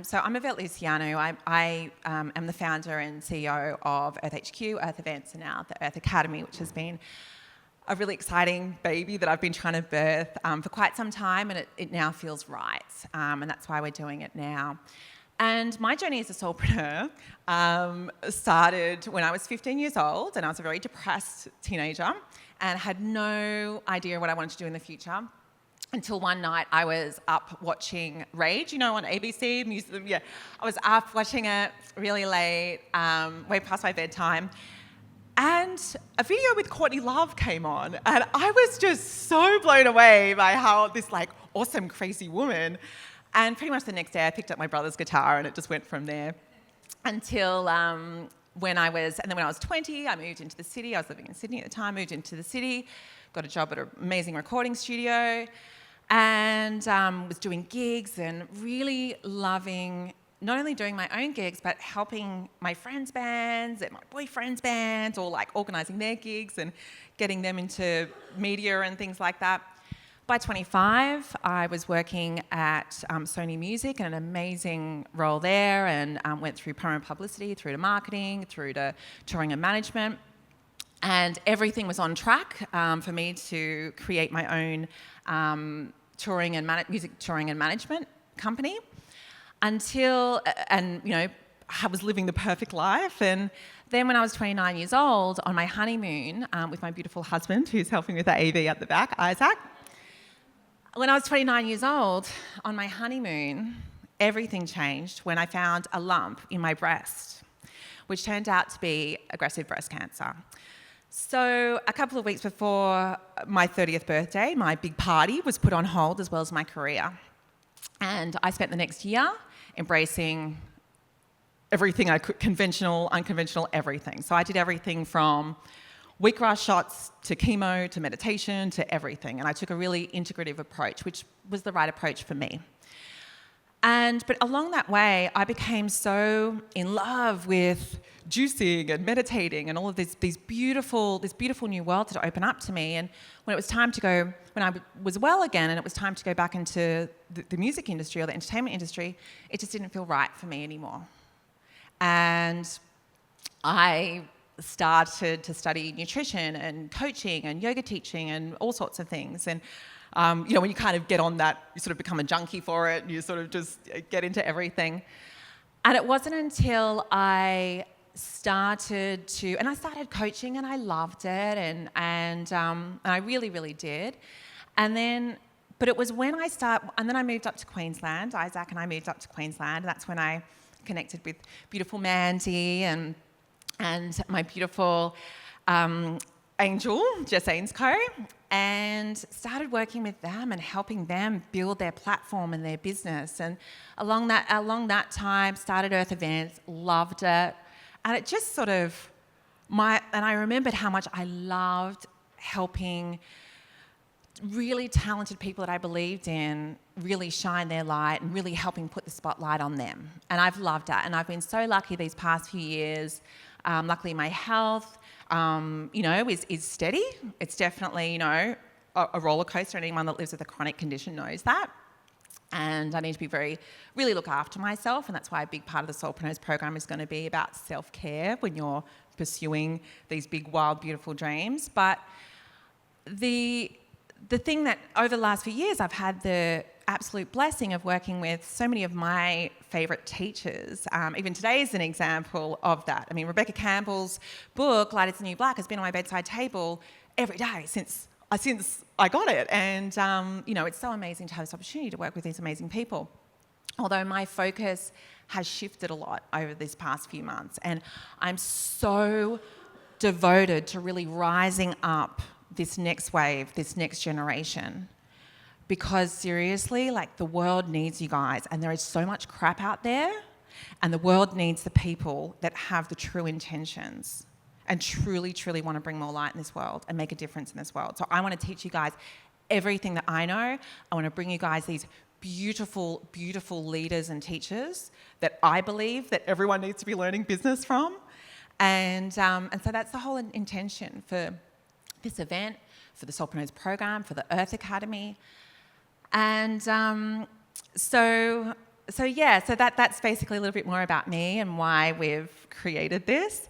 So I'm Yvette Luciano. I am the founder and CEO of Earth HQ, Earth Events, and now the Earth Academy, which has been a really exciting baby that I've been trying to birth for quite some time, and it now feels right, and that's why we're doing it now. And my journey as a soulpreneur started when I was 15 years old, and I was a very depressed teenager and had no idea what I wanted to do in the future. Until one night I was up watching Rage, on ABC, music, yeah. I was up watching it really late, way past my bedtime, and a video with Courtney Love came on, and I was just so blown away by how this awesome, crazy woman. And pretty much the next day I picked up my brother's guitar, and it just went from there until when I was 20, I moved into the city. I was living in Sydney at the time, moved into the city, got a job at an amazing recording studio, and was doing gigs and really loving not only doing my own gigs, but helping my friends' bands and my boyfriend's bands, or organising their gigs and getting them into media and things like that. By 25, I was working at Sony Music in an amazing role there, and went through promo publicity, through to marketing, through to touring and management. And everything was on track for me to create my own music touring and management company I was living the perfect life. And then when I was 29 years old, on my honeymoon with my beautiful husband, who's helping with the AV at the back, Isaac. When I was 29 years old, on my honeymoon, everything changed when I found a lump in my breast, which turned out to be aggressive breast cancer. So a couple of weeks before my 30th birthday, my big party was put on hold, as well as my career. And I spent the next year embracing everything I could, conventional, unconventional, everything. So I did everything from wheatgrass shots to chemo to meditation to everything. And I took a really integrative approach, which was the right approach for me. But along that way, I became so in love with juicing and meditating and all of this beautiful new world to open up to me. And when it was time to go, when I was well again and it was time to go back into the music industry or the entertainment industry, it just didn't feel right for me anymore. And I started to study nutrition and coaching and yoga teaching and all sorts of things. And when you kind of get on that, you sort of become a junkie for it, and you sort of just get into everything. And it wasn't until I started coaching, and I loved it, and I really, really did. But it was when and then I moved up to Queensland. Isaac and I moved up to Queensland, and that's when I connected with beautiful Mandy and my beautiful angel, Jess Ainscoe, and started working with them and helping them build their platform and their business. And along that time, started Earth Events, loved it. And it just sort of, and I remembered how much I loved helping really talented people that I believed in really shine their light and really helping put the spotlight on them. And I've loved that. And I've been so lucky these past few years. Luckily, my health, is steady. It's definitely, a roller coaster. Anyone that lives with a chronic condition knows that. And I need to really look after myself. And that's why a big part of the Soulpreneurs program is going to be about self-care when you're pursuing these big, wild, beautiful dreams. But the thing that over the last few years, I've had the absolute blessing of working with so many of my favourite teachers. Even today is an example of that. I mean, Rebecca Campbell's book, Light is the New Black, has been on my bedside table every day since I got it. And, it's so amazing to have this opportunity to work with these amazing people. Although my focus has shifted a lot over these past few months. And I'm so devoted to really rising up this next wave, this next generation. Because seriously, the world needs you guys, and there is so much crap out there, and the world needs the people that have the true intentions and truly, truly want to bring more light in this world and make a difference in this world. So I want to teach you guys everything that I know. I want to bring you guys these beautiful, beautiful leaders and teachers that I believe that everyone needs to be learning business from. And so that's the whole intention for this event, for the Soulpreneurs program, for the Earth Academy. And so So that's basically a little bit more about me and why we've created this.